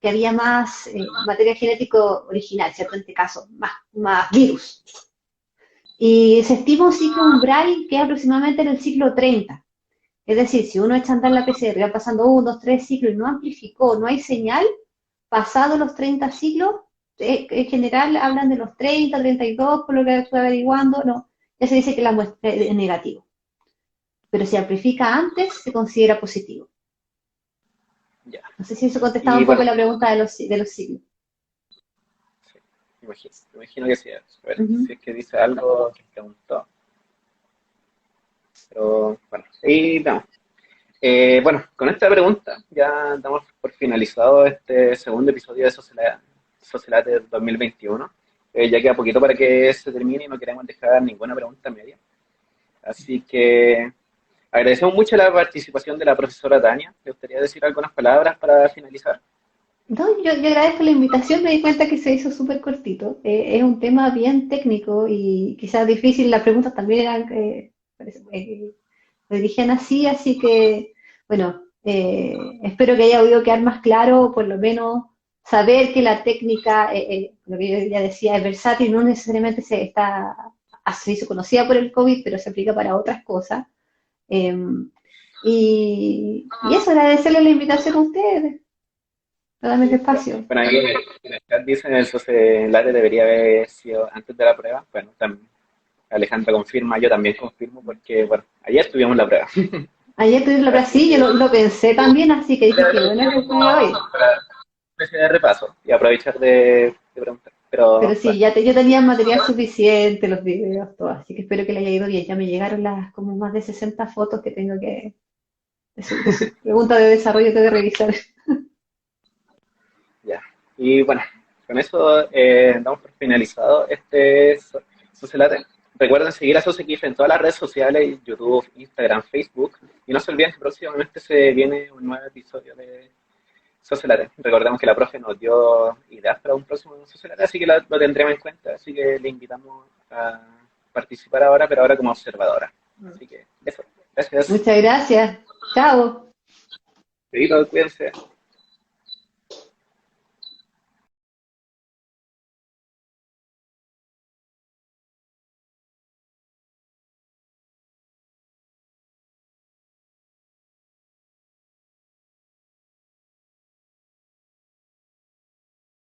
que había más material genético original, ¿cierto? En este caso, más virus. Y se estima un ciclo umbral que es aproximadamente en el ciclo 30. Es decir, si uno echa a andar la PCR, va pasando 1, 2, 3 ciclos y no amplificó, no hay señal, pasado los 30 ciclos, en general hablan de los 30, 32, por lo que estoy averiguando, no, ya se dice que la muestra es negativo. Pero si amplifica antes, se considera positivo. Ya. No sé si eso contestaba Y un poco bueno, la pregunta de los ciclos. sí, imagino que sí. A ver, Ujú. si es que dice algo que preguntó. Pero bueno, y no. Bueno, con esta pregunta ya damos por finalizado este segundo episodio de Socialate 2021. Ya queda poquito para que se termine y no queremos dejar ninguna pregunta media. Así que agradecemos mucho la participación de la profesora Tania. ¿Le gustaría decir algunas palabras para finalizar? No, yo agradezco la invitación, me di cuenta que se hizo súper cortito. Es un tema bien técnico y quizás difícil, las preguntas también eran, lo dirigían así que, bueno, espero que haya podido quedar más claro, por lo menos saber que la técnica, lo que yo ya decía, es versátil, no necesariamente se hizo conocida por el COVID, pero se aplica para otras cosas. Eh, y eso, agradecerle la invitación a ustedes, darme el Sí, espacio. bueno, ahí en el chat dicen el Socialate debería haber sido antes de la prueba. Bueno, también Alejandra confirma, yo también confirmo porque, bueno, ayer tuvimos la prueba. Ayer tuvimos la Así Brasil, yo que lo pensé también, así que dije debe que haber bueno sido que fue como hoy. para una especie de repaso y aprovechar de preguntar. Pero Pero sí, bueno, yo tenía material suficiente, los videos, todo, así que espero que le haya ido bien. Ya me llegaron las como más de 60 fotos que tengo que, de su pregunta de desarrollo tengo que revisar. Y bueno, con eso damos por finalizado este Socialate. Recuerden seguir a SocioKIF en todas las redes sociales, YouTube, Instagram, Facebook. Y no se olviden que próximamente se viene un nuevo episodio de Socialate. Recordemos que la profe nos dio ideas para un próximo Socialate, así que lo tendremos en cuenta. Así que le invitamos a participar ahora, pero ahora como observadora. Así que eso. Gracias. Muchas gracias. Chao. Cuídense.